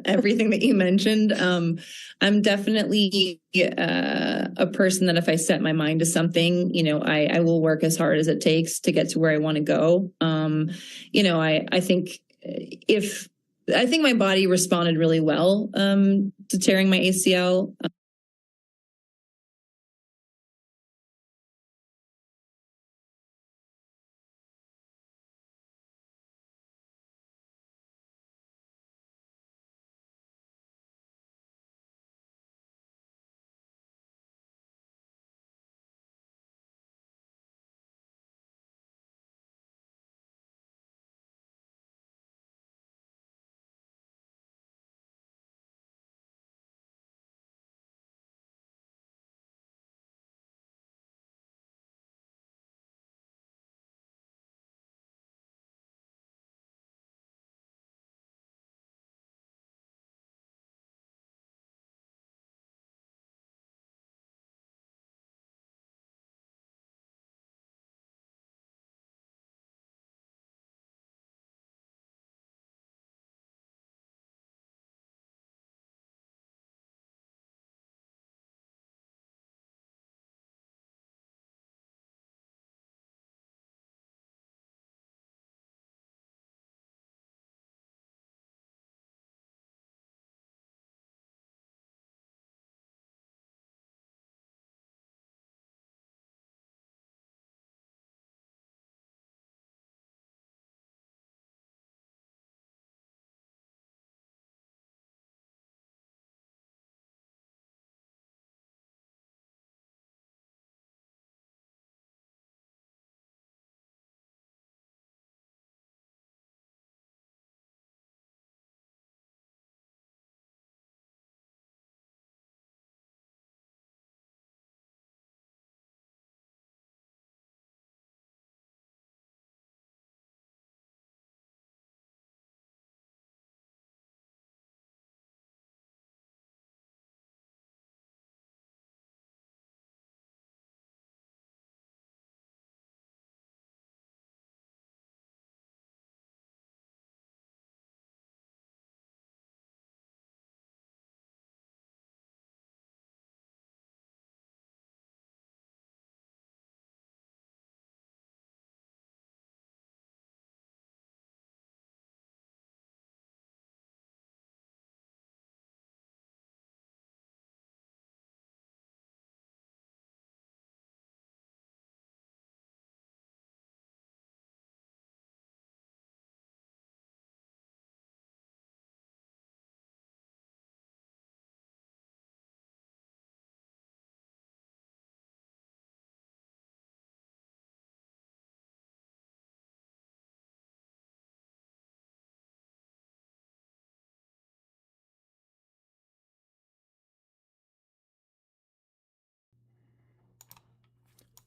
everything that you mentioned. I'm definitely a person that if I set my mind to something, I will work as hard as it takes to get to where I want to go. I think if I think my body responded really well to tearing my ACL.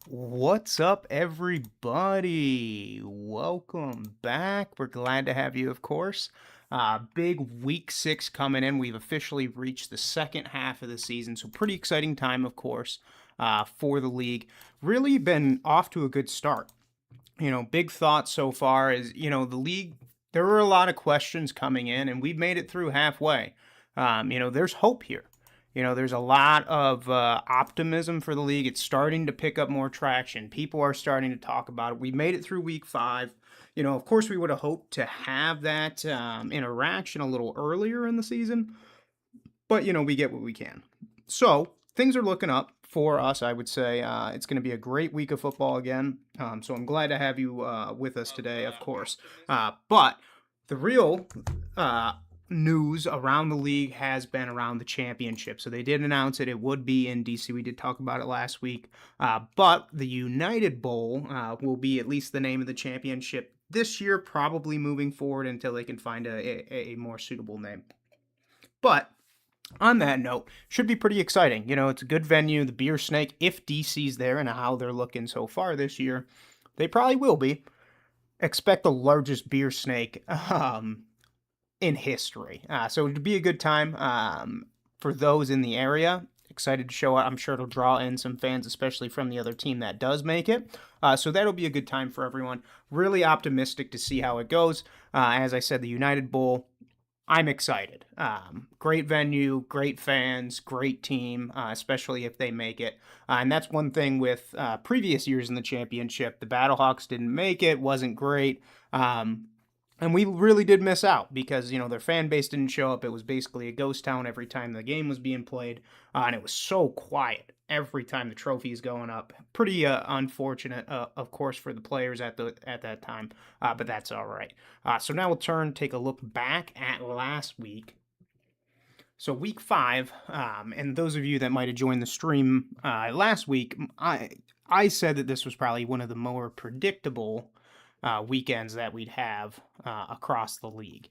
What's up, everybody? Welcome back. We're glad to have you, of course. Big week 6 coming in. We've officially reached the second half of the season, so pretty exciting time, of course, for the league. Really been off to a good start. Big thoughts so far is, the league, there were a lot of questions coming in, and we've made it through halfway. There's hope here. There's a lot of optimism for the league. It's starting to pick up more traction. People are starting to talk about it. We made it through week 5. Of course, we would have hoped to have that interaction a little earlier in the season, but, we get what we can. So things are looking up for us, I would say. It's going to be a great week of football again. So I'm glad to have you with us today, of course. But the real news around the league has been around the championship. So they did announce it. It would be in DC. We did talk about it last week. But the United Bowl will be at least the name of the championship this year, probably moving forward until they can find a more suitable name. But on that note, should be pretty exciting. It's a good venue. The Beer Snake, if DC's there and how they're looking so far this year, they probably will be. Expect the largest Beer Snake in history. So it'd be a good time for those in the area. Excited to show up. I'm sure it'll draw in some fans, especially from the other team that does make it. So that'll be a good time for everyone. Really optimistic to see how it goes. As I said, the United Bowl I'm excited. Great venue, great fans, great team, especially if they make it. And that's one thing with previous years in the championship. The Battlehawks didn't make it, wasn't great. Um, and we really did miss out because, their fan base didn't show up. It was basically a ghost town every time the game was being played. And it was so quiet every time the trophy is going up. Pretty unfortunate, of course, for the players at that time. But that's all right. So now we'll take a look back at last week. So week 5, and those of you that might have joined the stream last week, I said that this was probably one of the more predictable weekends that we'd have across the league.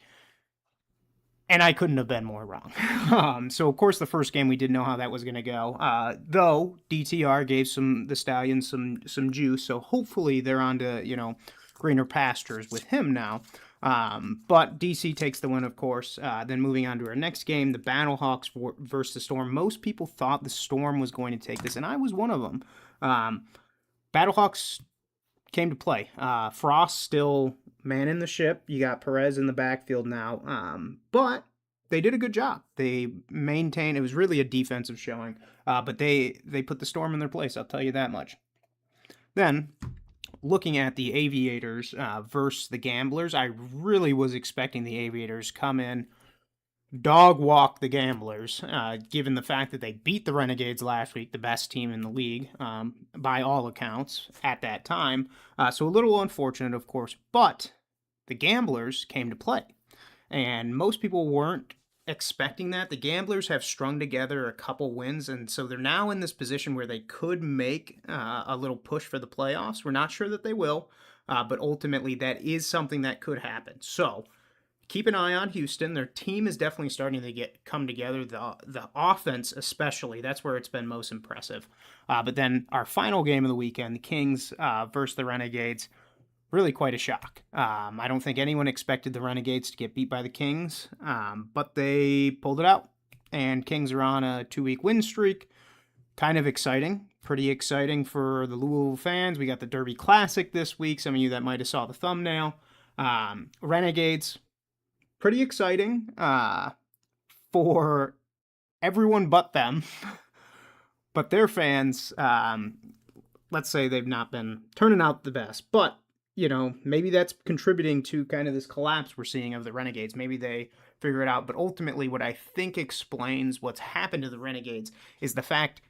And I couldn't have been more wrong. So, of course, the first game we didn't know how that was going to go. Though DTR gave the Stallions some juice, so hopefully they're on to greener pastures with him now. But DC takes the win, of course. Then moving on to our next game, the Battlehawks versus the Storm. Most people thought the Storm was going to take this, and I was one of them. Battlehawks came to play. Frost still manning the ship. You got Perez in the backfield now. But they did a good job. They maintained. It was really a defensive showing. But they put the Storm in their place. I'll tell you that much. Then, looking at the Aviators versus the Gamblers, I really was expecting the Aviators come in, dog walk the Gamblers, given the fact that they beat the Renegades last week, the best team in the league, by all accounts at that time. So a little unfortunate, of course, but the Gamblers came to play. And most people weren't expecting that. The Gamblers have strung together a couple wins, and so they're now in this position where they could make a little push for the playoffs. We're not sure that they will, but ultimately that is something that could happen. So keep an eye on Houston. Their team is definitely starting to come together. The offense, especially, that's where it's been most impressive. But then our final game of the weekend, the Kings versus the Renegades, really quite a shock. I don't think anyone expected the Renegades to get beat by the Kings, but they pulled it out. And Kings are on a 2-week win streak. Kind of exciting. Pretty exciting for the Louisville fans. We got the Derby Classic this week. Some of you that might have saw the thumbnail. Renegades, pretty exciting for everyone but them. But their fans, let's say they've not been turning out the best. But, maybe that's contributing to kind of this collapse we're seeing of the Renegades. Maybe they figure it out. But ultimately, what I think explains what's happened to the Renegades is the fact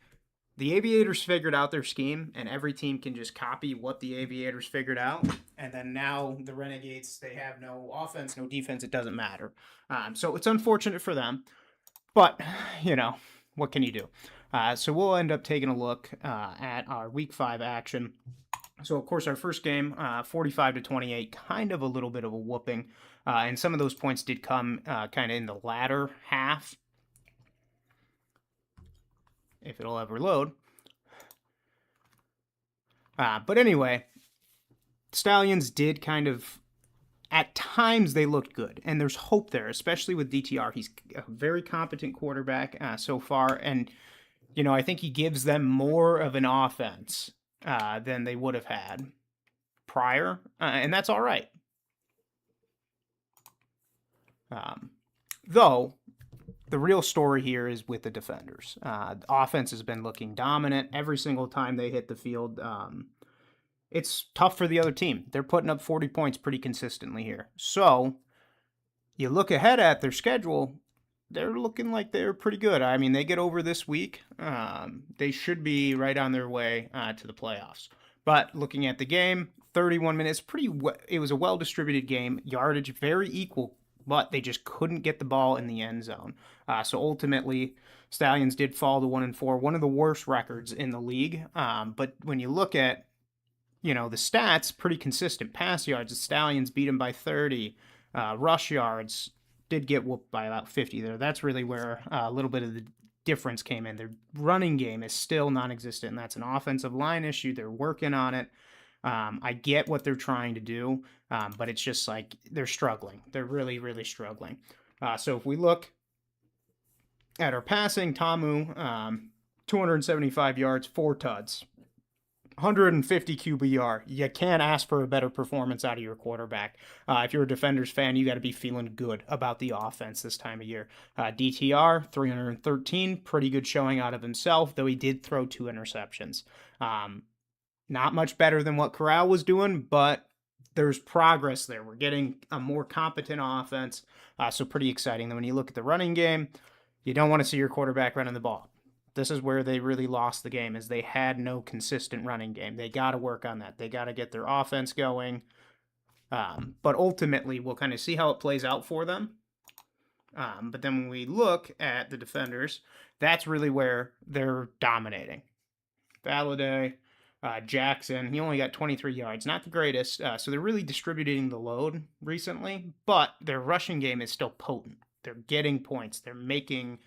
the Aviators figured out their scheme, and every team can just copy what the Aviators figured out. And then now the Renegades, they have no offense, no defense. It doesn't matter. So it's unfortunate for them. But, what can you do? So we'll end up taking a look at our Week 5 action. So, of course, our first game, 45-28, kind of a little bit of a whooping. And some of those points did come kind of in the latter half, if it'll ever load. But anyway, Stallions did kind of, at times they looked good, and there's hope there, especially with DTR. He's a very competent quarterback so far, and, I think he gives them more of an offense than they would have had prior, and that's all right. Though, the real story here is with the defenders. The offense has been looking dominant every single time they hit the field. It's tough for the other team. They're putting up 40 points pretty consistently here. So, you look ahead at their schedule, they're looking like they're pretty good. I mean, they get over this week. They should be right on their way to the playoffs. But looking at the game, 31 minutes, it was a well-distributed game. Yardage very equal, but they just couldn't get the ball in the end zone. So ultimately, Stallions did fall to 1-4, one of the worst records in the league. But when you look at, the stats, pretty consistent. Pass yards, the Stallions beat them by 30. Rush yards did get whooped by about 50 there. That's really where a little bit of the difference came in. Their running game is still non-existent, and that's an offensive line issue. They're working on it. I get what they're trying to do, but it's just like they're struggling. They're really, really struggling. So if we look at our passing, Tamu, 275 yards, 4 tuds, 150 QBR. You can't ask for a better performance out of your quarterback. If you're a Defenders fan, you got to be feeling good about the offense this time of year. DTR, 313, pretty good showing out of himself, though he did throw 2 interceptions. Not much better than what Corral was doing, but there's progress there. We're getting a more competent offense, so pretty exciting. Then when you look at the running game, you don't want to see your quarterback running the ball. This is where they really lost the game, is they had no consistent running game. They got to work on that. They got to get their offense going. But ultimately, we'll kind of see how it plays out for them. But then when we look at the Defenders, that's really where they're dominating. Valladay, Jackson, he only got 23 yards. Not the greatest. So they're really distributing the load recently, but their rushing game is still potent. They're getting points. They're making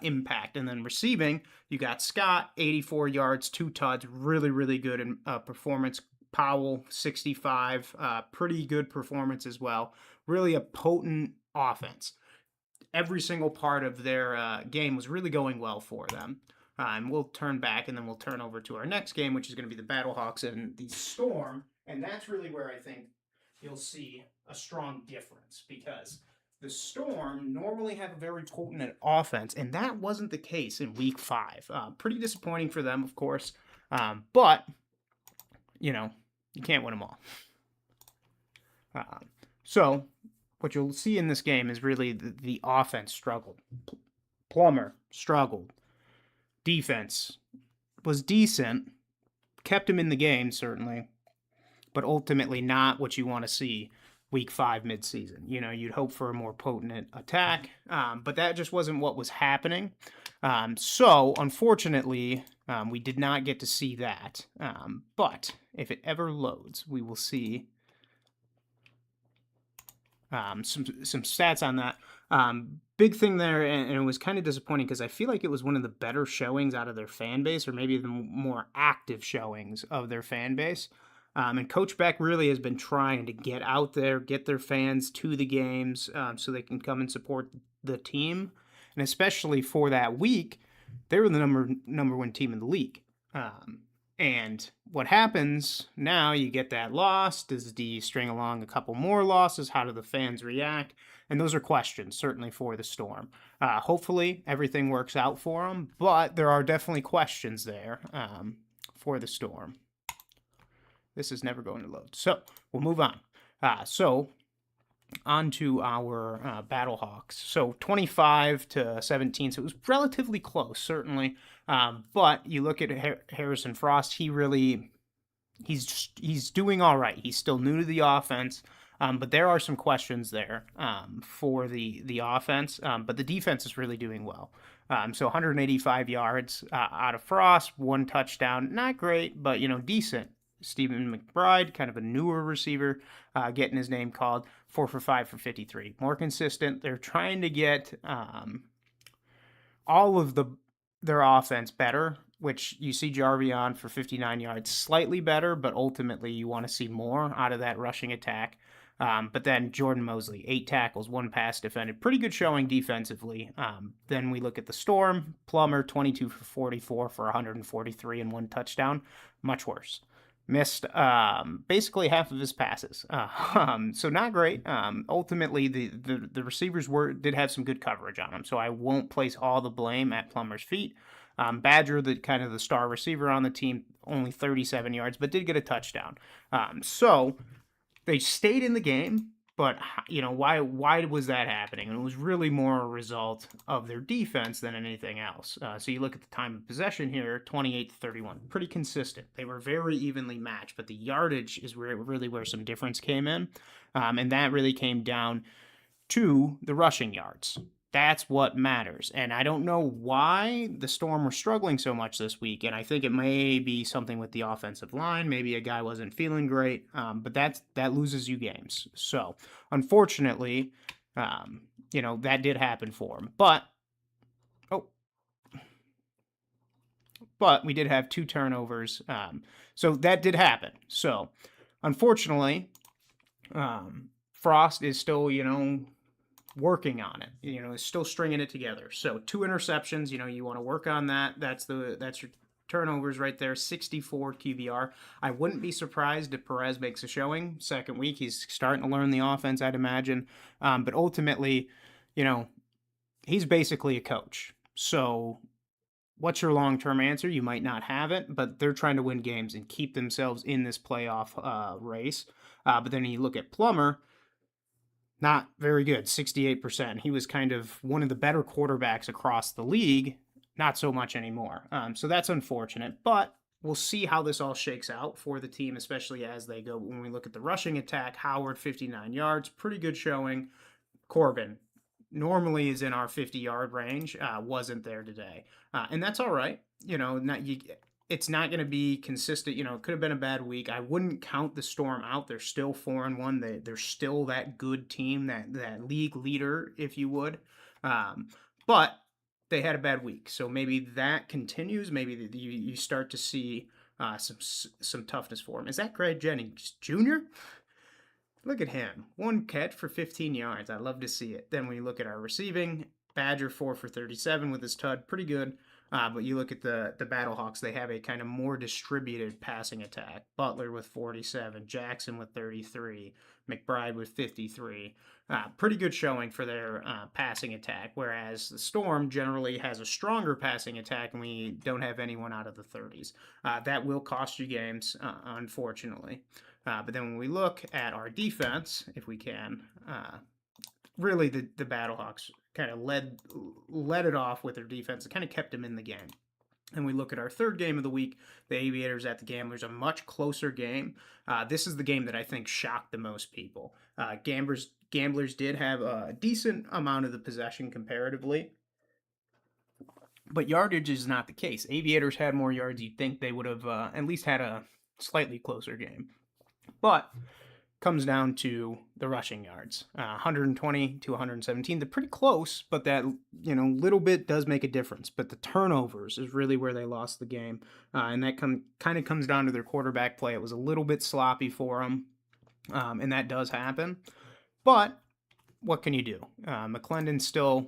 impact. And then receiving, you got Scott, 84 yards, 2 tuds, really, really good in performance. Powell, 65, pretty good performance as well. Really a potent offense. Every single part of their game was really going well for them. And we'll turn back, and then we'll turn over to our next game, which is going to be the Battlehawks and the Storm. And that's really where I think you'll see a strong difference, because the Storm normally have a very potent offense, and that wasn't the case in Week 5. Pretty disappointing for them, of course, but, you know, you can't win them all. So what you'll see in this game is really the offense struggled. Plummer struggled. Defense was decent, kept him in the game, certainly, but ultimately not what you want to see Week 5 midseason. You know, you'd hope for a more potent attack, but that just wasn't what was happening. So, unfortunately, we did not get to see that. But if it ever loads, we will see some stats on that. Big thing there, and it was kind of disappointing because I feel like it was one of the better showings out of their fan base, or maybe the more active showings of their fan base. And Coach Beck really has been trying to get out there, get their fans to the games so they can come and support the team. And especially for that week, they were the number 1 team in the league. And what happens now, you get that loss. Does D string along a couple more losses? How do the fans react? And those are questions, certainly, for the Storm. Hopefully, everything works out for them, but there are definitely questions there for the Storm. This is never going to load. So, we'll move on. On to our Battlehawks. So 25-17, so it was relatively close, certainly. But you look at Harrison Frost, he's doing all right. He's still new to the offense, but there are some questions there for the offense. But the defense is really doing well. So 185 yards out of Frost, 1 touchdown. Not great, but, decent. Stephen McBride, kind of a newer receiver, getting his name called. 4 for 5 for 53. More consistent. They're trying to get all of their offense better, which you see Jarvion for 59 yards, slightly better, but ultimately you want to see more out of that rushing attack. But then Jordan Mosley, 8 tackles, 1 pass defended. Pretty good showing defensively. Then we look at the Storm. Plummer, 22 for 44 for 143 and 1 touchdown. Much worse. Missed basically half of his passes. So not great. Ultimately, the receivers did have some good coverage on him, so I won't place all the blame at Plummer's feet. Badger, the star receiver on the team, only 37 yards, but did get a touchdown. So they stayed in the game, but why was that happening? And it was really more a result of their defense than anything else. So you look at the time of possession here, 28-31, pretty consistent. They were very evenly matched, but the yardage is where some difference came in, and that really came down to the rushing yards. That's what matters. And I don't know why the Storm were struggling so much this week. And I think it may be something with the offensive line. Maybe a guy wasn't feeling great. But that loses you games. So, unfortunately, that did happen for him. But we did have 2 turnovers. So that did happen. So, unfortunately, Frost is still, working on it, is still stringing it together. So 2 interceptions, you want to work on that. That's your turnovers right there, 64 QBR. I wouldn't be surprised if Perez makes a showing. Second week, he's starting to learn the offense, I'd imagine. But ultimately, he's basically a coach. So what's your long-term answer? You might not have it, but they're trying to win games and keep themselves in this playoff race. But then you look at Plummer, not very good, 68%. He was kind of one of the better quarterbacks across the league, not so much anymore. So that's unfortunate, but we'll see how this all shakes out for the team, especially as they go. When we look at the rushing attack, Howard, 59 yards, pretty good showing. Corbin normally is in our 50-yard range, wasn't there today. And that's all right. It's not going to be consistent. It could have been a bad week. I wouldn't count the Storm out. They're still 4-1. They're still that good team, that league leader, if you would. But they had a bad week, so maybe that continues. Maybe you start to see some toughness for him. Is that Greg Jennings Jr.? Look at him. One catch for 15 yards. I love to see it. Then when you look at our receiving, Badger 4 for 37 with his tud. Pretty good. But you look at the Battlehawks, they have a kind of more distributed passing attack. Butler with 47, Jackson with 33, McBride with 53. Pretty good showing for their passing attack, whereas the Storm generally has a stronger passing attack, and we don't have anyone out of the 30s. That will cost you games, unfortunately. But then when we look at our defense, if we can, really the Battlehawks kind of led it off with their defense. It kind of kept them in the game. And we look at our third game of the week, the Aviators at the Gamblers, a much closer game. This is the game that I think shocked the most people. Gamblers did have a decent amount of the possession comparatively, but yardage is not the case. Aviators had more yards. You'd think they would have at least had a slightly closer game. But comes down to the rushing yards, 120 to 117. They're pretty close, but that little bit does make a difference. But the turnovers is really where they lost the game, and that kind of comes down to their quarterback play. It was a little bit sloppy for them, and that does happen. But what can you do? McClendon's still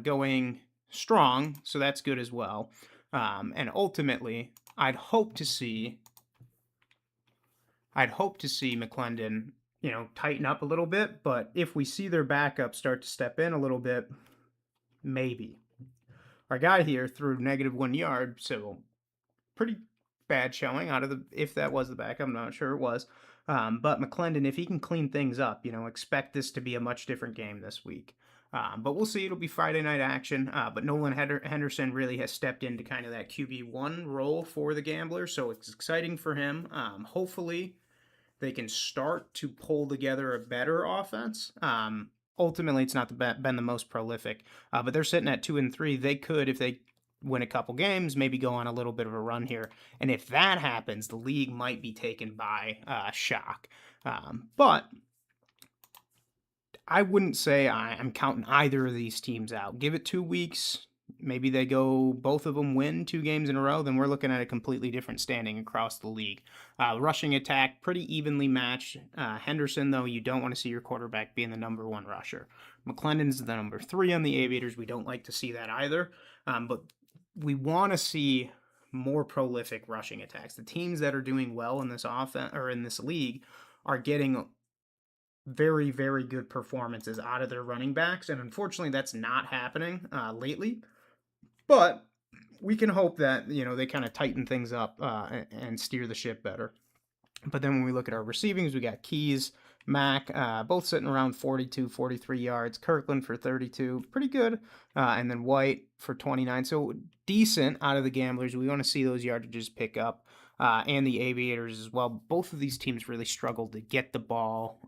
going strong, so that's good as well. And ultimately, I'd hope to see McClendon, tighten up a little bit, but if we see their backup start to step in a little bit, maybe. Our guy here threw -1 yard, so pretty bad showing if that was the backup, I'm not sure it was. But McClendon, if he can clean things up, expect this to be a much different game this week. But we'll see. It'll be Friday night action. But Nolan Henderson really has stepped into kind of that QB1 role for the Gamblers, so it's exciting for him. Hopefully they can start to pull together a better offense. Ultimately, it's not been the most prolific, but they're sitting at 2-3. They could, if they win a couple games, maybe go on a little bit of a run here. And if that happens, the league might be taken by shock. But I wouldn't say I'm counting either of these teams out. Give it 2 weeks. Maybe both of them win 2 games in a row, then we're looking at a completely different standing across the league. Rushing attack, pretty evenly matched. Henderson, though, you don't want to see your quarterback being the number 1 rusher. McClendon's the number 3 on the Aviators. We don't like to see that either. But we want to see more prolific rushing attacks. The teams that are doing well in this offense or in this league are getting very, very good performances out of their running backs, and unfortunately, that's not happening lately. But we can hope that, they kind of tighten things up and steer the ship better. But then when we look at our receivings, we got Keys, Mack, both sitting around 42, 43 yards. Kirkland for 32, pretty good. And then White for 29. So decent out of the Gamblers. We want to see those yardages pick up. And the Aviators as well. Both of these teams really struggled to get the ball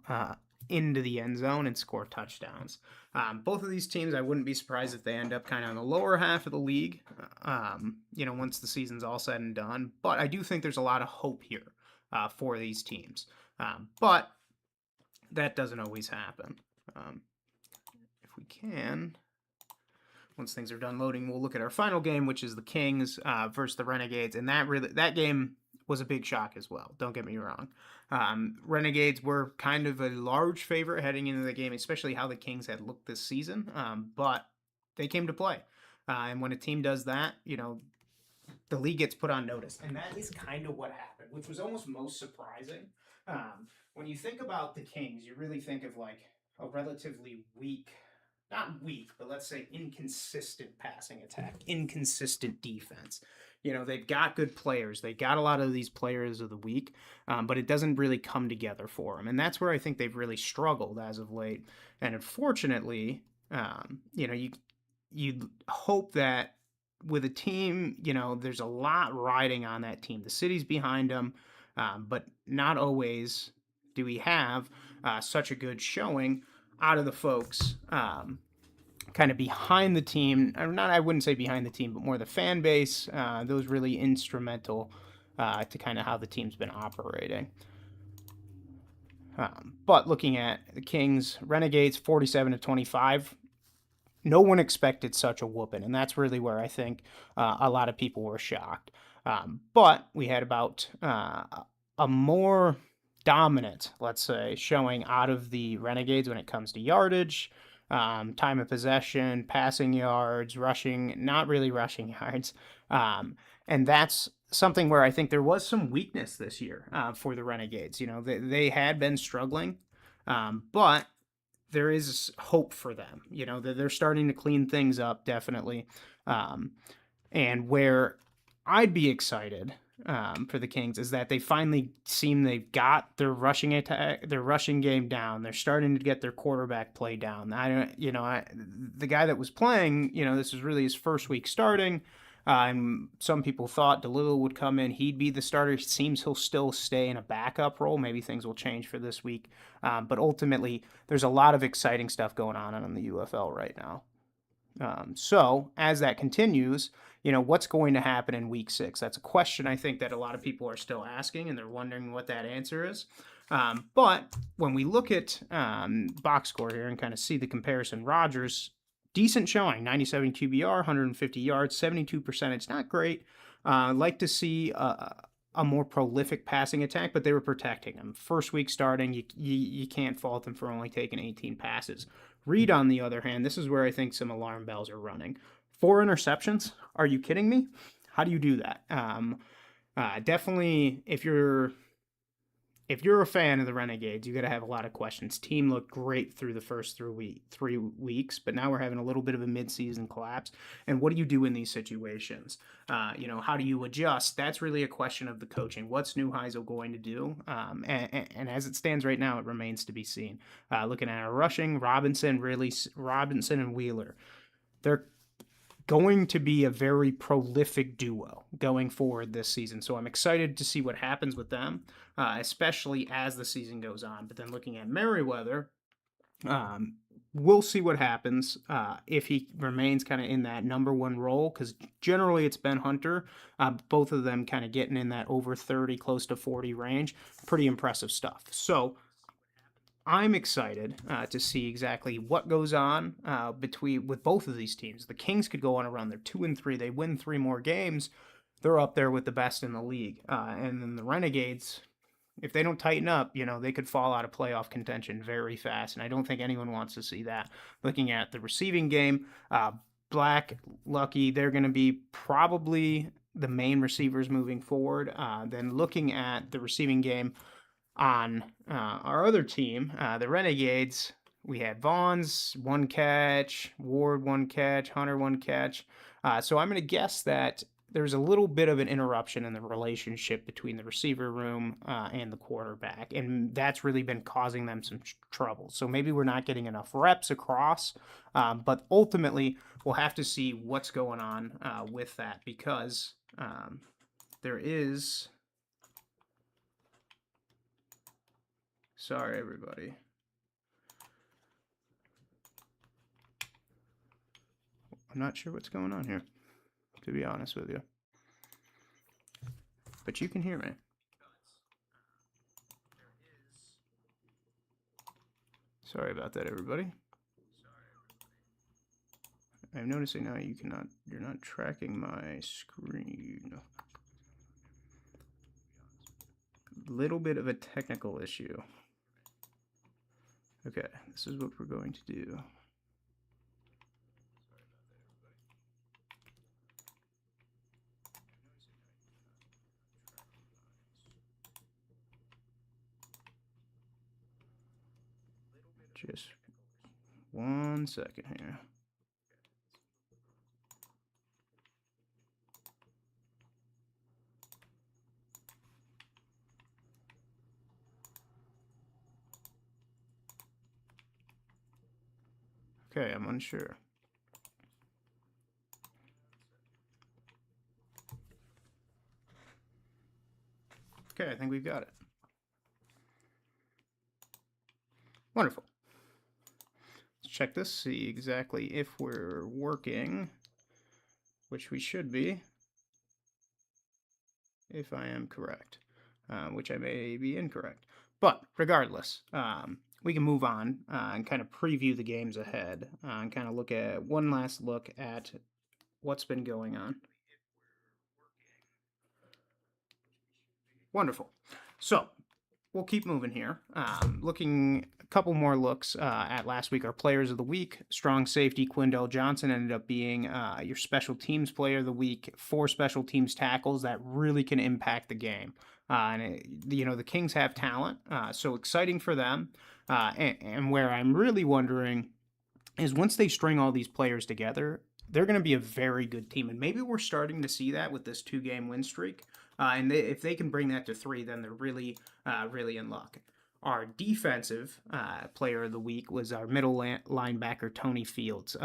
into the end zone and score touchdowns. Both of these teams, I wouldn't be surprised if they end up kind of in the lower half of the league, once the season's all said and done. But I do think there's a lot of hope here for these teams. But that doesn't always happen. If we can, once things are done loading, we'll look at our final game, which is the Kings versus the Renegades. And that game was a big shock as well. Don't get me wrong. Renegades were kind of a large favorite heading into the game, especially how the Kings had looked this season. But they came to play. And when a team does that, the league gets put on notice. And that is kind of what happened, which was almost most surprising. When you think about the Kings, you really think of like a relatively weak, not weak, but let's say inconsistent passing attack, inconsistent defense. You know, they've got good players. They got a lot of these players of the week, but it doesn't really come together for them. And that's where I think they've really struggled as of late. And unfortunately, you know, you hope that with a team, you know, there's a lot riding on that team. The city's behind them, but not always do we have such a good showing out of the folks kind of behind the team. Or not, I wouldn't say behind the team, but more the fan base. Those really instrumental to kind of how the team's been operating. But looking at the Kings, Renegades 47-25. No one expected such a whooping, and that's really where I think a lot of people were shocked. But we had about a more dominant, let's say, showing out of the Renegades when it comes to yardage, time of possession, passing yards, rushing, not really rushing yards. And that's something where I think there was some weakness this year for the Renegades. You know, they had been struggling, but there is hope for them. You know, they're starting to clean things up, definitely. And where I'd be excited for the Kings is that they finally seem they've got their rushing attack, their rushing game down. They're starting to get their quarterback play down. The guy that was playing, you know, this is really his first week starting. And some people thought DeLillo would come in. He'd be the starter. It seems he'll still stay in a backup role. Maybe things will change for this week. But ultimately, there's a lot of exciting stuff going on in the UFL right now. So as that continues, you know, what's going to happen in week 6? That's a question I think that a lot of people are still asking, and they're wondering what that answer is. But when we look at box score here and kind of see the comparison, Rodgers, decent showing, 97 QBR, 150 yards, 72%. It's not great. I'd like to see a more prolific passing attack, but they were protecting him. First week starting, you can't fault them for only taking 18 passes. Reed, on the other hand, this is where I think some alarm bells are running. 4 interceptions? Are you kidding me? How do you do that? Definitely, if you're a fan of the Renegades, you got to have a lot of questions. Team looked great through the first 3 weeks, but now we're having a little bit of a midseason collapse. And what do you do in these situations? You know, how do you adjust? That's really a question of the coaching. What's Neuheisel going to do? And as it stands right now, it remains to be seen. Looking at our rushing, Robinson and Wheeler, they're going to be a very prolific duo going forward this season. So I'm excited to see what happens with them, especially as the season goes on. But then looking at Merriweather, we'll see what happens if he remains kind of in that number 1 role, because generally it's been Hunter. Both of them kind of getting in that over 30, close to 40 range. Pretty impressive stuff. So I'm excited to see exactly what goes on with both of these teams. The Kings could go on a run. They're 2-3. They win 3 more games. They're up there with the best in the league. And then the Renegades, if they don't tighten up, you know, they could fall out of playoff contention very fast. And I don't think anyone wants to see that. Looking at the receiving game, Black, Lucky, they're going to be probably the main receivers moving forward. Then looking at the receiving game, on our other team, the Renegades, we had Vaughn's 1 catch, Ward 1 catch, Hunter 1 catch. So I'm going to guess that there's a little bit of an interruption in the relationship between the receiver room and the quarterback, and that's really been causing them some trouble. So maybe we're not getting enough reps across, but ultimately we'll have to see what's going on with that, because there is... Sorry, everybody. I'm not sure what's going on here, to be honest with you. But you can hear me. Sorry about that, everybody. I'm noticing now you're not tracking my screen. Little bit of a technical issue. Okay, this is what we're going to do. Just 1 second here. Okay, I'm unsure. Okay, I think we've got it. Wonderful. Let's check this, see exactly if we're working, which we should be, if I am correct, which I may be incorrect. But regardless, we can move on and kind of preview the games ahead and kind of look at one last look at what's been going on. Wonderful. So we'll keep moving here. Looking a couple more looks at last week. Our players of the week: strong safety Quindell Johnson ended up being your special teams player of the week. 4 special teams tackles that really can impact the game. The Kings have talent, so exciting for them. And where I'm really wondering is once they string all these players together, they're going to be a very good team. And maybe we're starting to see that with this 2-game win streak. If they can bring that to 3, then they're really, really in luck. Our defensive player of the week was our middle linebacker, Tony Fields.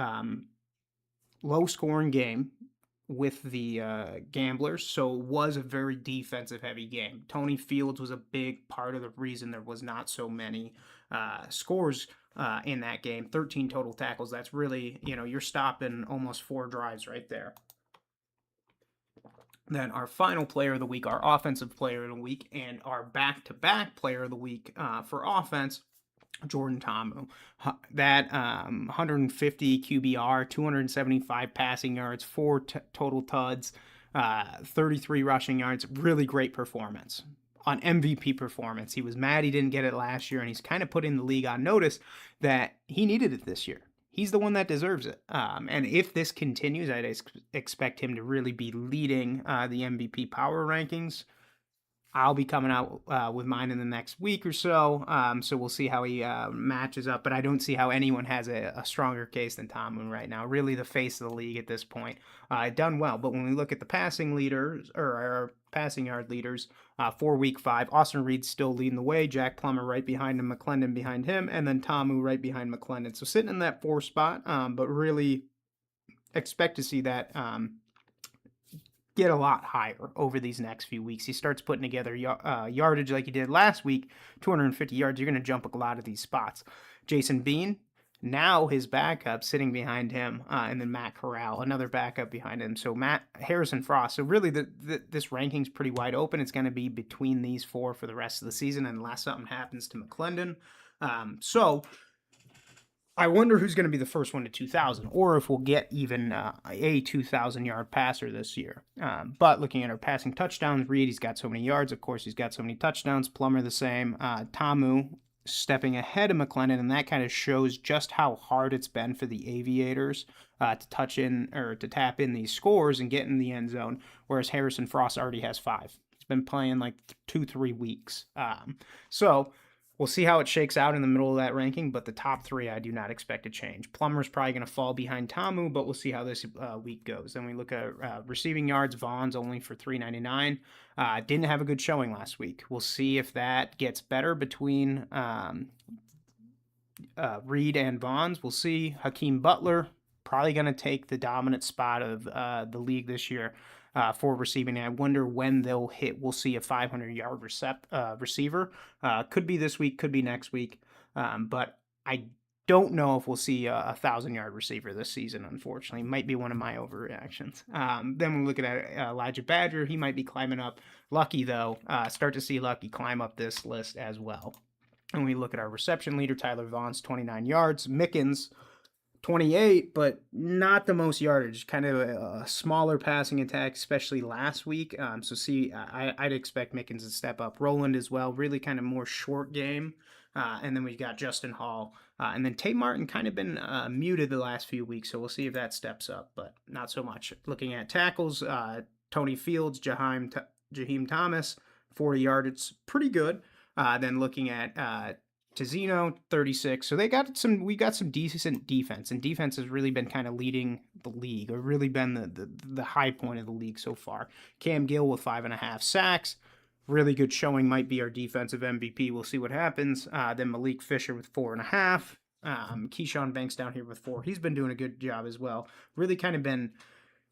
Low scoring game with the Gamblers, so it was a very defensive heavy game. Tony Fields was a big part of the reason there was not so many scores in that game. 13 total tackles. That's really, you're stopping almost 4 drives right there. Then our final player of the week, our offensive player of the week, and our back-to-back player of the week for offense, Jordan Ta'amu. That 150 QBR, 275 passing yards, 4 total TUDs, 33 rushing yards. Really great performance. On MVP performance. He was mad he didn't get it last year, and he's kind of putting the league on notice that he needed it this year. He's the one that deserves it. And if this continues, I'd expect him to really be leading the MVP power rankings. I'll be coming out with mine in the next week or so. So we'll see how he matches up. But I don't see how anyone has a stronger case than Ta'amu right now. Really the face of the league at this point. Done well. But when we look at the passing leaders, or our passing yard leaders, for week 5, Austin Reed's still leading the way. Jack Plummer right behind him. McClendon behind him. And then Ta'amu right behind McClendon. So sitting in that 4 spot. But really expect to see that get a lot higher over these next few weeks. He starts putting together yardage like he did last week, 250 yards. You're going to jump a lot of these spots. Jason Bean, now his backup sitting behind him, and then Matt Corral, another backup behind him. So Harrison Frost. So really, this ranking's pretty wide open. It's going to be between these 4 for the rest of the season, unless something happens to McClendon. So I wonder who's going to be the first one to 2,000, or if we'll get even a 2,000-yard passer this year. But looking at our passing touchdowns, Reed, he's got so many yards. Of course, he's got so many touchdowns. Plummer the same. Ta'amu stepping ahead of McClendon, and that kind of shows just how hard it's been for the Aviators to tap in these scores and get in the end zone, whereas Harrison Frost already has 5. He's been playing like 2-3 weeks. So we'll see how it shakes out in the middle of that ranking, but the top 3 I do not expect to change. Plummer's probably going to fall behind Ta'amu, but we'll see how this week goes. Then we look at receiving yards. Vaughn's only for 399. Didn't have a good showing last week. We'll see if that gets better between Reed and Vaughn's. We'll see. Hakeem Butler probably going to take the dominant spot of the league this year for receiving. And I wonder when they'll hit. We'll see a 500-yard receiver. Could be this week, could be next week. But I don't know if we'll see a 1,000-yard receiver this season, unfortunately. Might be one of my overreactions. Then we look at Elijah Badger. He might be climbing up. Lucky, though, start to see Lucky climb up this list as well. And we look at our reception leader, Tyler Vaughn's 29 yards. Mickens, 28, but not the most yardage. Kind of a smaller passing attack, especially last week. I'd expect Mickens to step up. Roland as well, really kind of more short game. And then we've got Justin Hall. And then Tate Martin kind of been muted the last few weeks, so we'll see if that steps up, but not so much. Looking at tackles, Tony Fields, Jaheim Thomas, 40 yards. It's pretty good. Then looking at Tizino 36. So we got some decent defense, and defense has really been kind of leading the league, or really been the high point of the league so far. Cam Gill with 5.5 sacks. Really good showing, might be our defensive MVP. We'll see what happens. Then Malik Fisher with 4.5. Keyshawn Banks down here with 4. He's been doing a good job as well. Really kind of been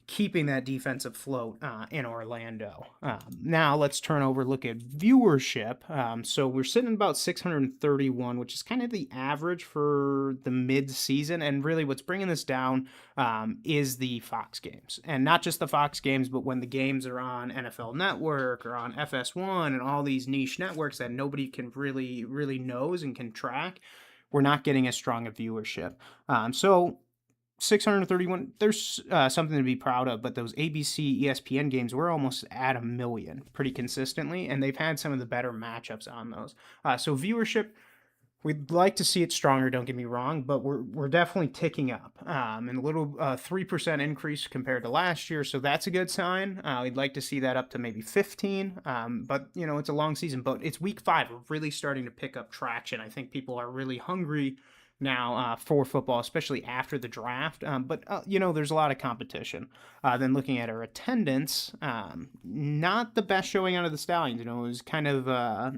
keeping that defense afloat in Orlando. Now let's look at viewership. So we're sitting at about 631, which is kind of the average for the mid-season. And really what's bringing this down is the Fox games. And not just the Fox games, but when the games are on NFL Network or on FS1 and all these niche networks that nobody can really knows and can track, we're not getting as strong a viewership. So 631, there's something to be proud of, but those ABC, ESPN games, we're almost at 1 million pretty consistently, and they've had some of the better matchups on those. So viewership, we'd like to see it stronger, don't get me wrong, but we're definitely ticking up. And a little 3% increase compared to last year, so that's a good sign. We'd like to see that up to maybe 15, but, it's a long season, but it's week 5. We're really starting to pick up traction. I think people are really hungry now for football, especially after the draft. But there's a lot of competition. Then looking at our attendance, not the best showing out of the Stallions. It was kind of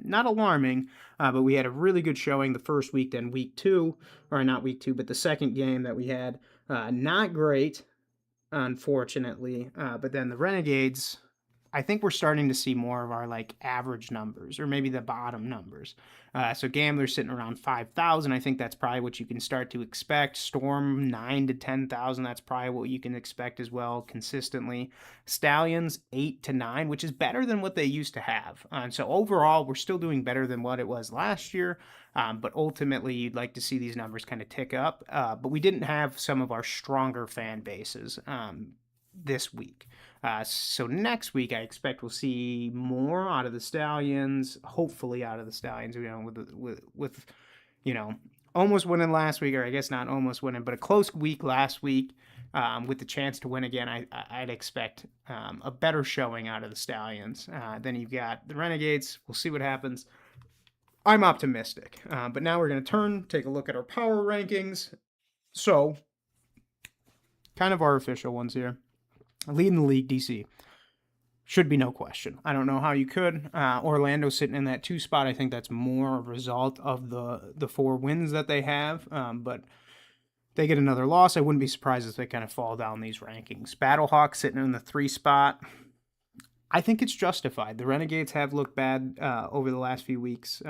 not alarming, but we had a really good showing the first week. Then week 2, or not week 2, but the second game that we had, not great, unfortunately. But then the Renegades, I think we're starting to see more of our average numbers, or maybe the bottom numbers. So Gambler's sitting around 5,000. I think that's probably what you can start to expect. Storm 9 to 10,000. That's probably what you can expect as well consistently. Stallions 8 to 9, which is better than what they used to have. And so overall, we're still doing better than what it was last year. But ultimately, you'd like to see these numbers kind of tick up. But we didn't have some of our stronger fan bases this week. So next week, I expect we'll see more out of the Stallions. Hopefully, out of the Stallions. With almost winning last week, or I guess not almost winning, but a close week last week, with the chance to win again. I'd expect a better showing out of the Stallions. Then you've got the Renegades. We'll see what happens. I'm optimistic. But now we're going to take a look at our power rankings. So, kind of our official ones here. Leading the league, DC. Should be no question. I don't know how you could. Orlando sitting in that 2 spot. I think that's more a result of the 4 wins that they have. But they get another loss. I wouldn't be surprised if they kind of fall down these rankings. Battlehawks sitting in the 3 spot. I think it's justified. The Renegades have looked bad over the last few weeks.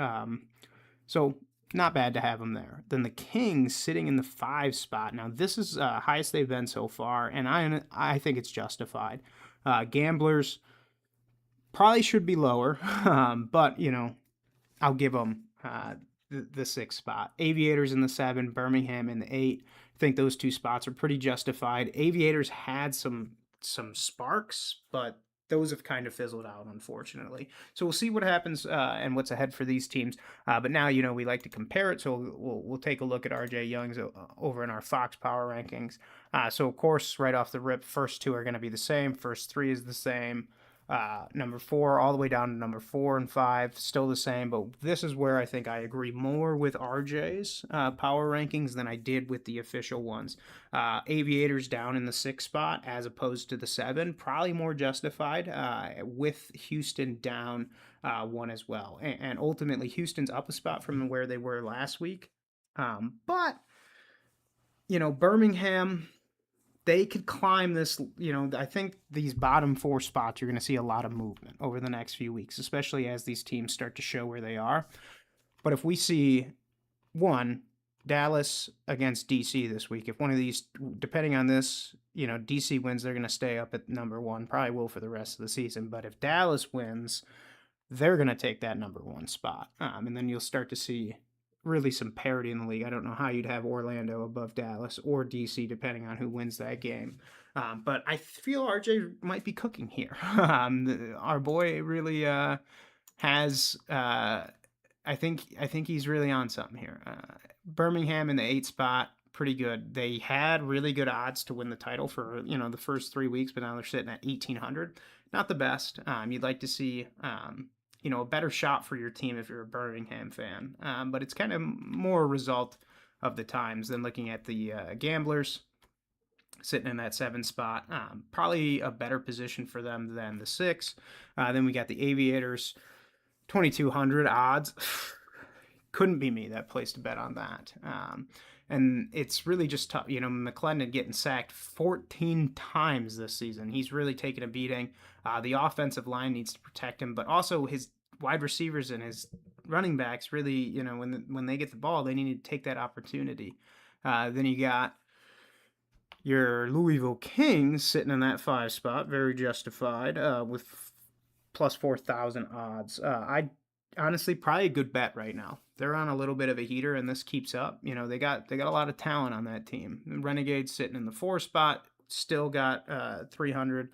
So not bad to have them there. Then the Kings sitting in the 5 spot. Now, this is highest they've been so far, and I think it's justified. Gamblers probably should be lower, but, I'll give them the 6th spot. Aviators in the 7, Birmingham in the 8. I think those 2 spots are pretty justified. Aviators had some sparks, but those have kind of fizzled out, unfortunately. So we'll see what happens and what's ahead for these teams. But now, we like to compare it, so we'll take a look at RJ Young's over in our Fox Power Rankings. So, of course, right off the rip, first 2 are going to be the same. First 3 is the same. Number 4 all the way down to number 4 and 5, still the same. But this is where I think I agree more with RJ's power rankings than I did with the official ones. Aviators down in the 6th spot as opposed to the 7, probably more justified, with Houston down 1 as well. And ultimately, Houston's up a spot from where they were last week. But, Birmingham, they could climb this. I think these bottom 4 spots, you're going to see a lot of movement over the next few weeks, especially as these teams start to show where they are. But if we see, Dallas against DC this week, if one of these, depending on this, DC wins, they're going to stay up at number 1, probably will for the rest of the season. But if Dallas wins, they're going to take that number 1 spot. And then you'll start to see really some parity in the league. I don't know how you'd have Orlando above Dallas or DC, depending on who wins that game. But I feel RJ might be cooking here. Our boy really has. I think he's really on something here. Birmingham in the 8th spot, pretty good. They had really good odds to win the title for the first 3 weeks, but now they're sitting at 1,800. Not the best. You'd like to see a better shot for your team if you're a Birmingham fan. But it's kind of more a result of the times than looking at the Gamblers sitting in that 7 spot. Probably a better position for them than the 6. Then we got the Aviators, 2,200 odds. Couldn't be me that placed a bet on that. And it's really just tough. McClendon getting sacked 14 times this season. He's really taken a beating. The offensive line needs to protect him, but also his wide receivers and his running backs really, when they get the ball, they need to take that opportunity. Then you got your Louisville Kings sitting in that 5 spot, very justified, with plus 4,000 odds. I honestly probably a good bet right now. They're on a little bit of a heater, and this keeps up. They got a lot of talent on that team. Renegades sitting in the 4 spot, still got 300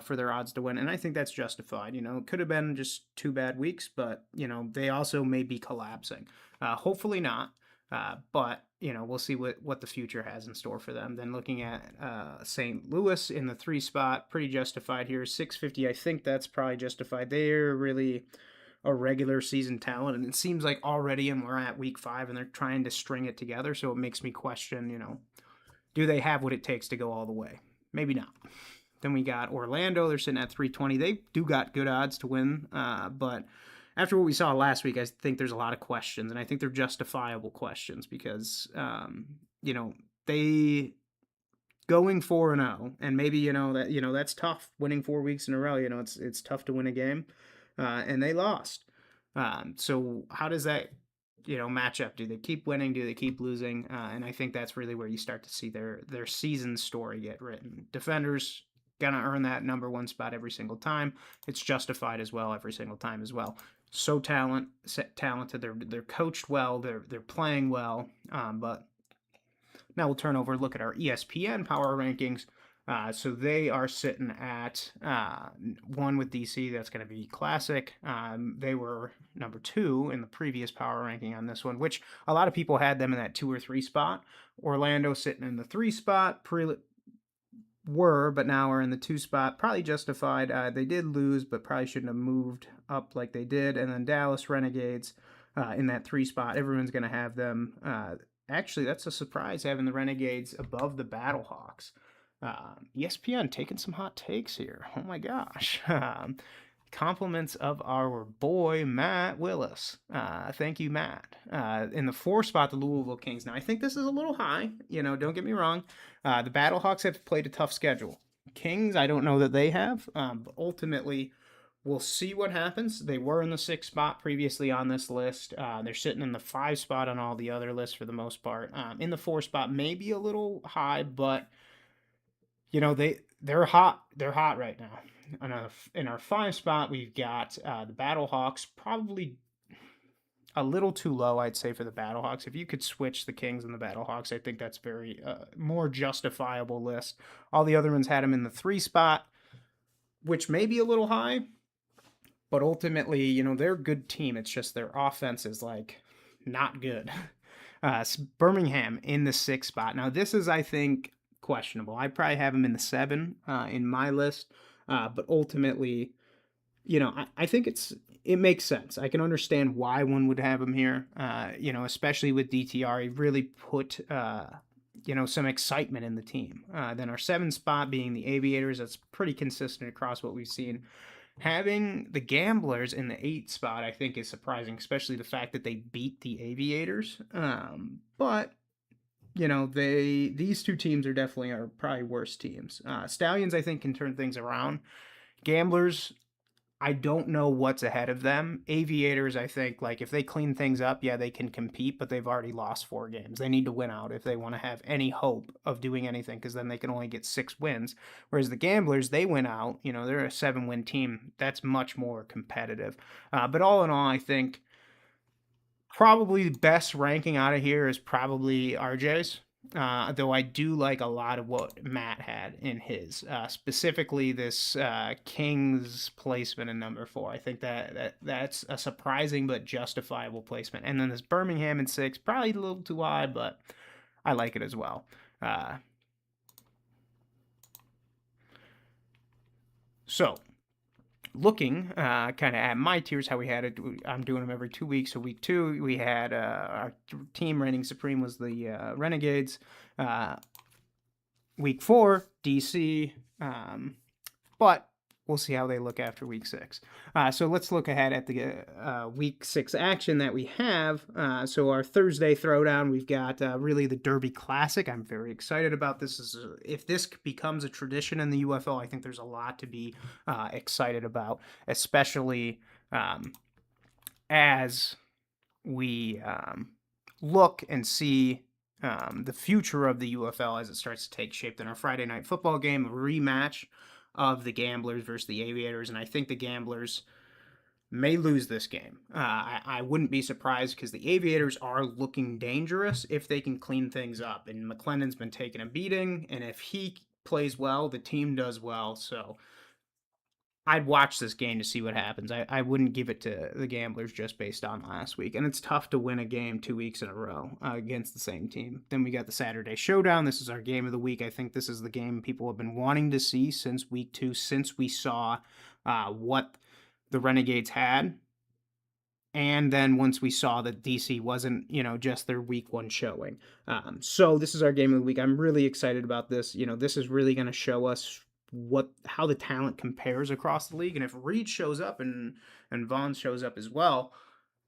for their odds to win, and I think that's justified. It could have been just 2 bad weeks, but they also may be collapsing. Hopefully not. But we'll see what the future has in store for them. Then looking at St. Louis in the 3 spot, pretty justified here. 650, I think that's probably justified. They're really a regular season talent, and it seems like already, and we're at week 5, and they're trying to string it together. So it makes me question, do they have what it takes to go all the way? Maybe not. Then we got Orlando. They're sitting at 320. They do got good odds to win, but after what we saw last week, I think there's a lot of questions, and I think they're justifiable questions because, they going 4-0, and maybe that's tough. Winning 4 weeks in a row, it's tough to win a game, and they lost. So how does that match up? Do they keep winning? Do they keep losing? And I think that's really where you start to see their season story get written. Defenders gonna earn that number 1 spot every single time. It's justified as well every single time as well. So talented. They're coached well. They're playing well. But now we'll turn over and look at our ESPN power rankings. So they are sitting at 1 with DC. That's going to be classic. They were number 2 in the previous power ranking on this one, which a lot of people had them in that 2 or 3 spot. Orlando sitting in the 3 spot. But now are in the 2 spot. Probably justified. They did lose, but probably shouldn't have moved up like they did. And then Dallas Renegades in that 3 spot. Everyone's going to have them. Actually, that's a surprise having the Renegades above the Battlehawks. ESPN taking some hot takes here. Oh my gosh. Compliments of our boy Matt Willis. Thank you, Matt. In the 4 spot, the Louisville Kings. Now, I think this is a little high. Don't get me wrong. The Battlehawks have played a tough schedule. Kings, I don't know that they have. But ultimately, we'll see what happens. They were in the 6 spot previously on this list. They're sitting in the 5 spot on all the other lists for the most part. In the 4 spot, maybe a little high, but they're hot. They're hot right now. In our 5 spot, we've got the Battlehawks, probably a little too low, I'd say, for the Battlehawks. If you could switch the Kings and the Battlehawks, I think that's very more justifiable list. All the other ones had them in the 3 spot, which may be a little high, but ultimately, they're a good team. It's just their offense is not good. Birmingham in the 6 spot. Now, this is, I think, questionable. I probably have them in the 7 in my list, but ultimately, I think it makes sense. I can understand why one would have him here. Especially with DTR, he really put some excitement in the team. Then our 7 spot being the Aviators, that's pretty consistent across what we've seen. Having the Gamblers in the 8 spot, I think, is surprising, especially the fact that they beat the Aviators. But these 2 teams are definitely our probably worst teams. Stallions, I think, can turn things around. Gamblers, I don't know what's ahead of them. Aviators, I think, if they clean things up, yeah, they can compete, but they've already lost 4 games. They need to win out if they want to have any hope of doing anything, because then they can only get 6 wins. Whereas the Gamblers, they win out. They're a 7-win team. That's much more competitive. But all in all, I think probably the best ranking out of here is probably RJ's. Though I do like a lot of what Matt had in his, specifically this Kings placement in number 4. I think that's a surprising but justifiable placement. And then this Birmingham in 6, probably a little too high, but I like it as well. So looking kind of at my tiers, how we had it. I'm doing them every 2 weeks. So week 2, we had our team reigning supreme was the Renegades. Week 4, DC. But we'll see how they look after week 6. So let's look ahead at the week 6 action that we have. So our Thursday throwdown, we've got really the Derby Classic. I'm very excited about this. If this becomes a tradition in the UFL, I think there's a lot to be excited about, especially as we look and see the future of the UFL as it starts to take shape. Then our Friday night football game, a rematch of the Gamblers versus the Aviators, and I think the Gamblers may lose this game. I wouldn't be surprised because the Aviators are looking dangerous if they can clean things up, and McClendon's been taking a beating, and if he plays well, the team does well, so I'd watch this game to see what happens. I wouldn't give it to the Gamblers just based on last week. And it's tough to win a game 2 weeks in a row against the same team. Then we got the Saturday Showdown. This is our game of the week. I think this is the game people have been wanting to see since week 2, since we saw what the Renegades had. And then once we saw that DC wasn't, just their week 1 showing. So this is our game of the week. I'm really excited about this. This is really going to show us how the talent compares across the league. And if Reed shows up and Vaughn shows up as well,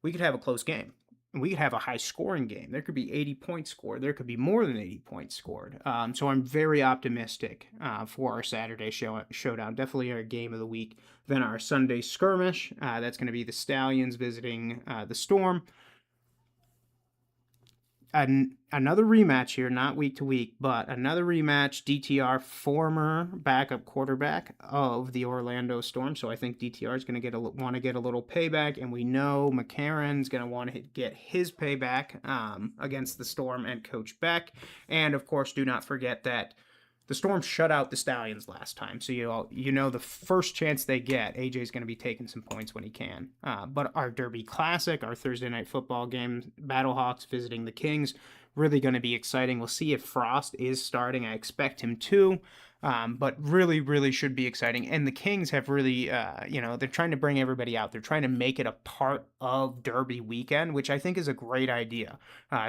we could have a close game. We could have a high scoring game. There could be 80 points scored. There could be more than 80 points scored. So I'm very optimistic for our Saturday showdown. Definitely our game of the week. Then our Sunday skirmish. That's going to be the Stallions visiting the Storm. Another rematch here, not week to week, but another rematch. DTR, former backup quarterback of the Orlando Storm, so I think DTR is going to want to get a little payback, and we know McCarron's going to want to get his payback against the Storm and Coach Beck, and of course, do not forget that the Storm shut out the Stallions last time, so the first chance they get, AJ's going to be taking some points when he can. But our Derby Classic, our Thursday night football game, Battlehawks visiting the Kings, really going to be exciting. We'll see if Frost is starting. I expect him to. But really, really should be exciting. And the Kings have really, they're trying to bring everybody out. They're trying to make it a part of Derby weekend, which I think is a great idea.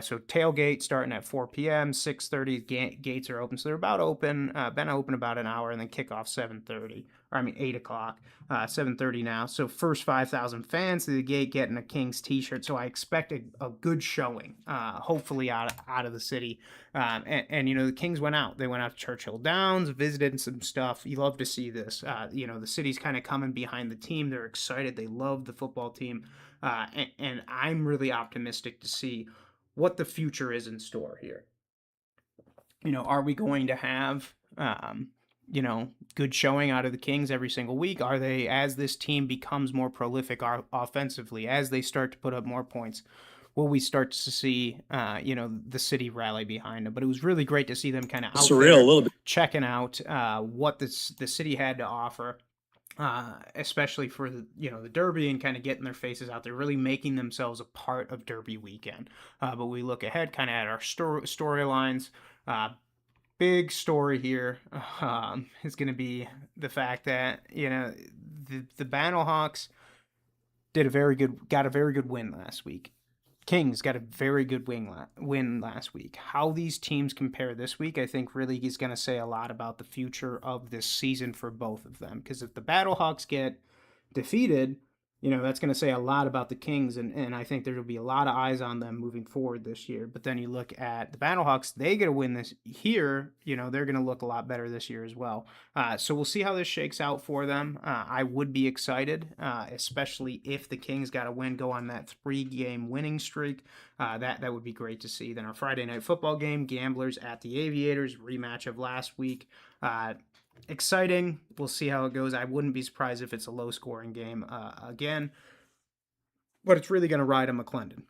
So tailgate starting at 4 p.m., 6:30, gates are open. So they're about open, been open about an hour, and then kickoff 7:30. 8 o'clock, 7:30 now. So first 5,000 fans to the gate getting a Kings t-shirt. So I expect a good showing, hopefully out of the city. And the Kings went out. They went out to Churchill Downs, visited some stuff. You love to see this. The city's kind of coming behind the team. They're excited. They love the football team. And I'm really optimistic to see what the future is in store here. Are we going to have good showing out of the Kings every single week? Are they, as this team becomes more prolific offensively, as they start to put up more points, will we start to see, the city rally behind them? But it was really great to see them kind of out surreal, there, a little bit, checking out what the city had to offer, especially for the Derby, and kind of getting their faces out there, really making themselves a part of Derby weekend. But we look ahead kind of at our storylines. Big story here is going to be the fact that the Battlehawks got a very good win last week. Kings got a very good win last week. How these teams compare this week, I think, really is going to say a lot about the future of this season for both of them. Because if the Battlehawks get defeated, that's going to say a lot about the Kings, and I think there will be a lot of eyes on them moving forward this year. But then you look at the Battlehawks, they get a win this here, they're going to look a lot better this year as well. So we'll see how this shakes out for them. I would be excited, especially if the Kings got a win, go on that 3-game winning streak. That would be great to see. Then our Friday night football game, Gamblers at the Aviators, rematch of last week. Exciting. We'll see how it goes. I wouldn't be surprised if it's a low-scoring game again, but it's really going to ride on McClendon.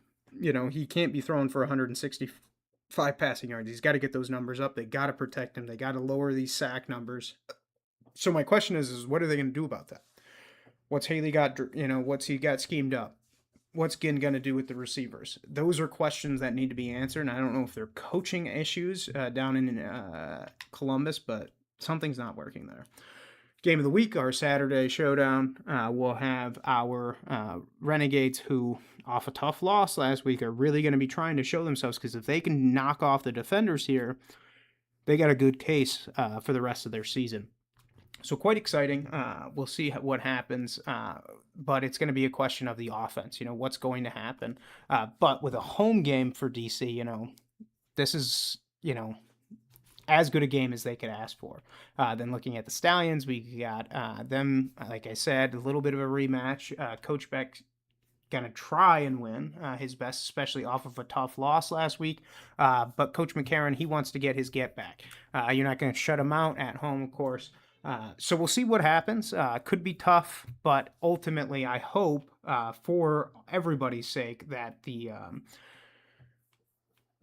He can't be throwing for 165 passing yards. He's got to get those numbers up. They got to protect him. They got to lower these sack numbers. So my question is what are they going to do about that? What's Haley got? What's he got schemed up? What's Ginn going to do with the receivers? Those are questions that need to be answered. And I don't know if they're coaching issues down in Columbus, but something's not working there. Game of the week, our Saturday showdown, we'll have our Renegades, who, off a tough loss last week, are really going to be trying to show themselves, because if they can knock off the Defenders here, they got a good case for the rest of their season. So quite exciting. We'll see what happens, but it's going to be a question of the offense. What's going to happen. But with a home game for DC, this is as good a game as they could ask for. Then looking at the Stallions, we got them, like I said, a little bit of a rematch. Coach Beck going to try and win his best, especially off of a tough loss last week. But Coach McCarron, he wants to get his get back. You're not going to shut him out at home, of course. So we'll see what happens. Could be tough, but ultimately, I hope for everybody's sake that the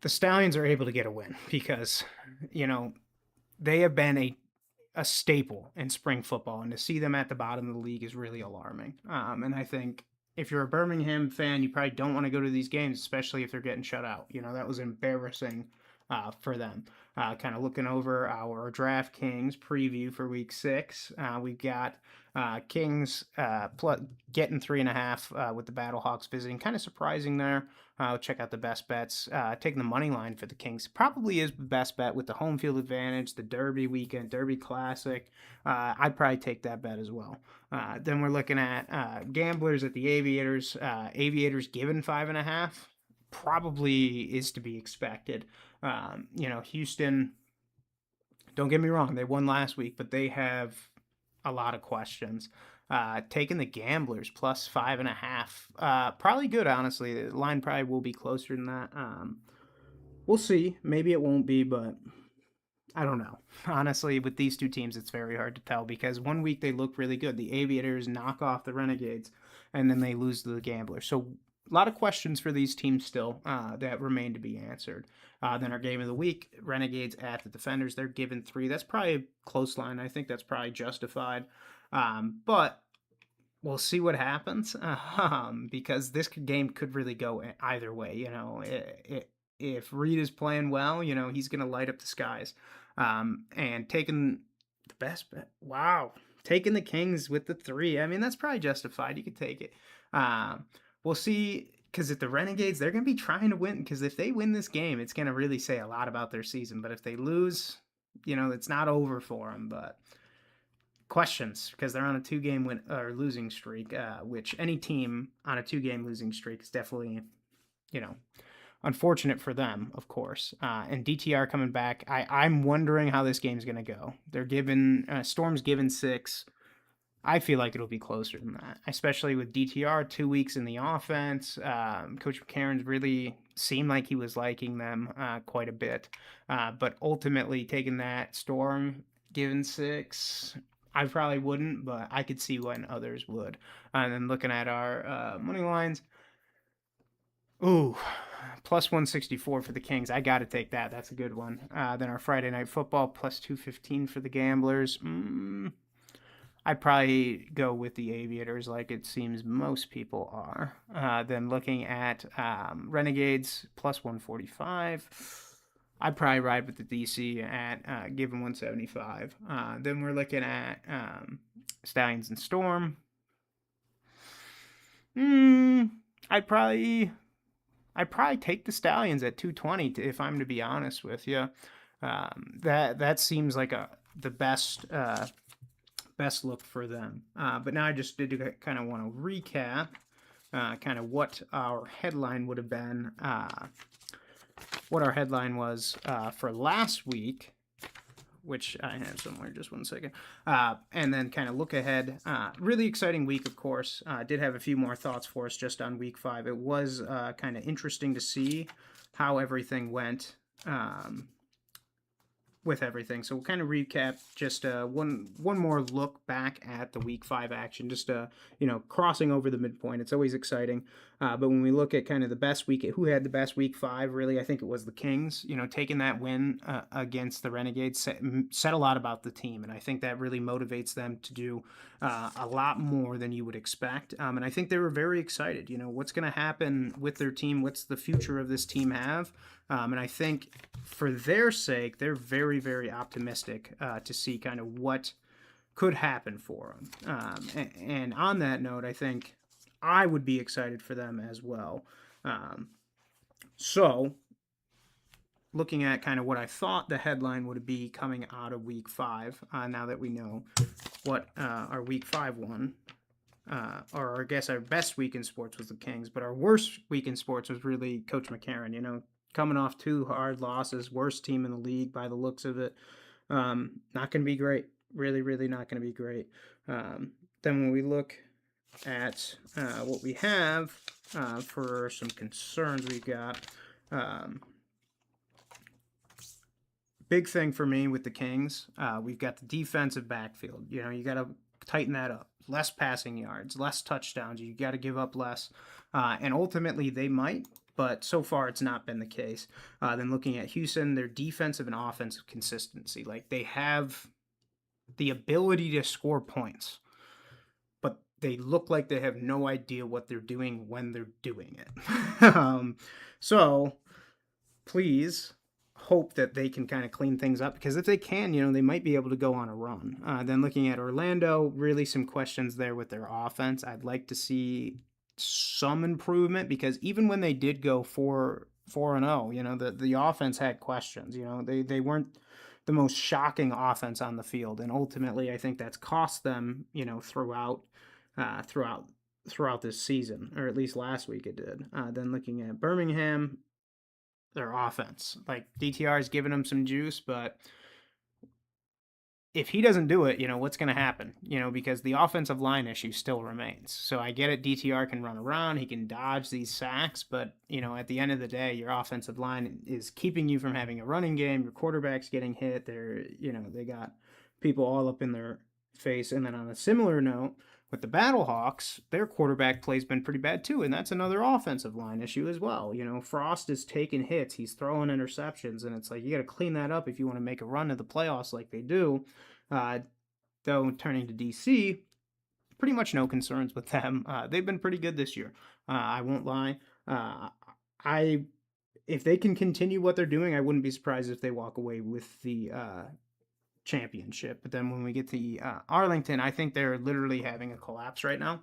Stallions are able to get a win, because they have been a staple in spring football, and to see them at the bottom of the league is really alarming. And I think if you're a Birmingham fan, you probably don't want to go to these games, especially if they're getting shut out. That was embarrassing for them. Kind of looking over our DraftKings preview for week 6, we've got Kings getting 3.5 with the Battlehawks visiting. Kind of surprising there. Check out the best bets. Taking the money line for the Kings probably is the best bet with the home field advantage, the Derby weekend, Derby Classic. I'd probably take that bet as well. Then we're looking at gamblers at the Aviators. Aviators given 5.5 probably is to be expected. Houston, don't get me wrong, they won last week, but they have a lot of questions. Taking the Gamblers plus 5.5, probably good, honestly. The line probably will be closer than that. We'll see. Maybe it won't be, but I don't know. Honestly, with these two teams, it's very hard to tell, because one week they look really good. The Aviators knock off the Renegades, and then they lose to the Gamblers. So a lot of questions for these teams still that remain to be answered. Then our game of the week, Renegades at the Defenders. They're given 3. That's probably a close line. I think that's probably justified. But we'll see what happens, because this game could really go either way. If Reed is playing well, he's going to light up the skies. And taking the best bet. Wow. Taking the Kings with the 3. I mean, that's probably justified. You could take it. We'll see, because if the Renegades, they're going to be trying to win, because if they win this game, it's going to really say a lot about their season. But if they lose, it's not over for them. But questions, because they're on a 2-game win or losing streak, which any team on a 2-game losing streak is definitely, unfortunate for them, of course. And DTR coming back, I'm wondering how this game's going to go. They're given Storm's given 6. I feel like it'll be closer than that, especially with DTR 2 weeks in the offense. Coach McCarron's really seemed like he was liking them quite a bit. But ultimately, taking that Storm given 6, I probably wouldn't, but I could see when others would. And then looking at our money lines, ooh, plus 164 for the Kings. I got to take that. That's a good one. Then our Friday Night Football, plus 215 for the Gamblers. I'd probably go with the Aviators, like it seems most people are. Then looking at Renegades, plus 145. I'd probably ride with the DC at given 175. Then we're looking at Stallions and Storm. I'd probably take the Stallions at 220 if I'm to be honest with you. That seems like the best look for them. But now I just did kind of want to recap kind of what our headline would have been, what our headline was for last week, which I have somewhere, just one second, and then kind of look ahead. Really exciting week, of course. Did have a few more thoughts for us just on week 5. It was kind of interesting to see how everything went with everything. So we'll kind of recap just one more look back at the week 5 action, just crossing over the midpoint. It's always exciting. But when we look at kind of the best week, who had the best week 5, really, I think it was the Kings. Taking that win against the Renegades said a lot about the team, and I think that really motivates them to do a lot more than you would expect. And I think they were very excited. What's going to happen with their team? What's the future of this team have? And I think for their sake, they're very, very optimistic to see kind of what could happen for them. And on that note, I think I would be excited for them as well. So, looking at kind of what I thought the headline would be coming out of week 5, now that we know what our week 5 won, or I guess our best week in sports was the Kings, but our worst week in sports was really Coach McCarron. You know, coming off 2 hard losses, worst team in the league by the looks of it. Not going to be great. Really, really not going to be great. Then when we look at what we have for some concerns we've got, big thing for me with the Kings, we've got the defensive backfield. You know, you got to tighten that up. Less passing yards, less touchdowns. You got to give up less. And ultimately, they might, but so far it's not been the case. Then looking at Houston, their defensive and offensive consistency. Like, they have the ability to score points, but they look like they have no idea what they're doing when they're doing it. So please hope that they can kind of clean things up, because if they can, you know, they might be able to go on a run. Then looking at Orlando, really some questions there with their offense. I'd like to see some improvement, because even when they did go 4-0, you know, the offense had questions. You know, they weren't the most shocking offense on the field, and ultimately I think that's cost them, you know, throughout this season, or at least last week it did. Then looking at Birmingham, their offense, like, DTR is giving them some juice, but if he doesn't do it, you know, what's going to happen? You know, because the offensive line issue still remains. So I get it, DTR can run around, he can dodge these sacks, but, you know, at the end of the day, your offensive line is keeping you from having a running game. Your quarterback's getting hit. You know, they got people all up in their face. And then on a similar note, with the Battlehawks, their quarterback play's been pretty bad too, and that's another offensive line issue as well. You know, Frost is taking hits, he's throwing interceptions, and it's like, you got to clean that up if you want to make a run to the playoffs like they do. Though turning to DC, pretty much no concerns with them. They've been pretty good this year. I won't lie. If they can continue what they're doing, I wouldn't be surprised if they walk away with the championship. But then when we get to Arlington, I think they're literally having a collapse right now,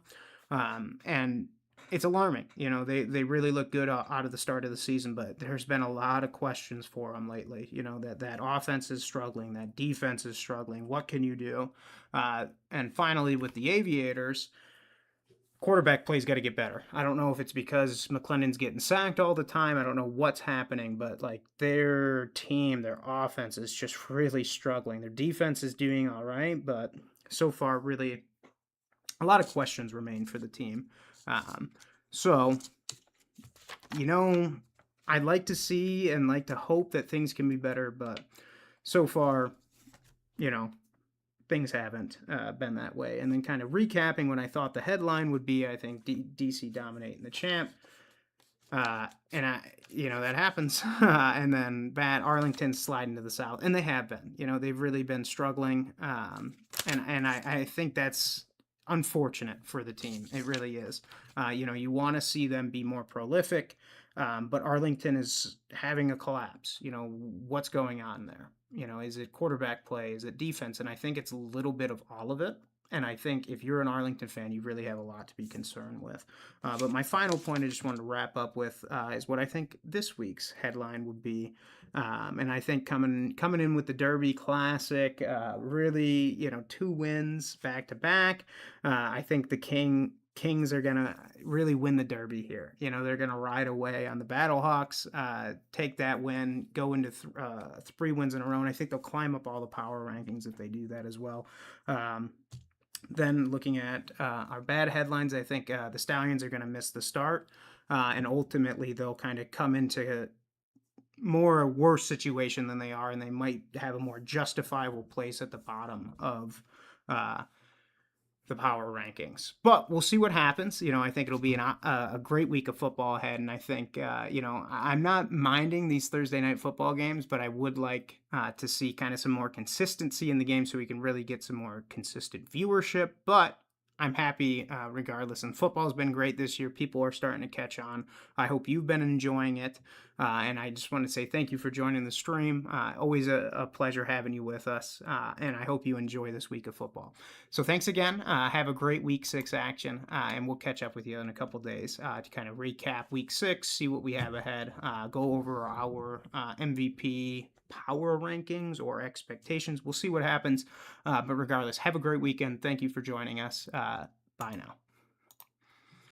and it's alarming. You know, they really look good out of the start of the season, but there's been a lot of questions for them lately. You know, that offense is struggling, that defense is struggling. What can you do? And finally, with the Aviators, quarterback play's got to get better. I don't know if it's because McClendon's getting sacked all the time. I don't know what's happening, but like, their team, their offense is just really struggling. Their defense is doing all right, but so far, really, a lot of questions remain for the team. So, you know, I'd like to see and like to hope that things can be better, but so far, you know, things haven't been that way. And then kind of recapping what I thought the headline would be, I think DC dominating the champ. And you know, that happens. And then Arlington sliding to the south, and they have been. You know, they've really been struggling. And I think that's unfortunate for the team. It really is. You know, you want to see them be more prolific, but Arlington is having a collapse. You know, what's going on there? You know, is it quarterback play? Is it defense? And I think it's a little bit of all of it. And I think if you're an Arlington fan, you really have a lot to be concerned with. But my final point I just wanted to wrap up with is what I think this week's headline would be. And I think coming in with the Derby Classic, really, you know, 2 wins back to back. I think the Kings are going to really win the Derby here. You know, they're going to ride away on the Battlehawks, take that win, go into 3 wins in a row, and I think they'll climb up all the power rankings if they do that as well. Then looking at our bad headlines, I think the Stallions are going to miss the start, and ultimately they'll kind of come into a worse situation than they are, and they might have a more justifiable place at the bottom of the power rankings. But we'll see what happens. You know, I think it'll be a great week of football ahead, and I think, you know, I'm not minding these Thursday night football games, but I would like to see kind of some more consistency in the game so we can really get some more consistent viewership. But I'm happy regardless. And football's been great this year. People are starting to catch on. I hope you've been enjoying it. And I just want to say thank you for joining the stream. Always a pleasure having you with us. And I hope you enjoy this week of football. So thanks again. Have a great week 6 action. And we'll catch up with you in a couple days to kind of recap week 6, see what we have ahead, go over our MVP power rankings or expectations. We'll see what happens. But regardless, have a great weekend. Thank you for joining us. Bye now.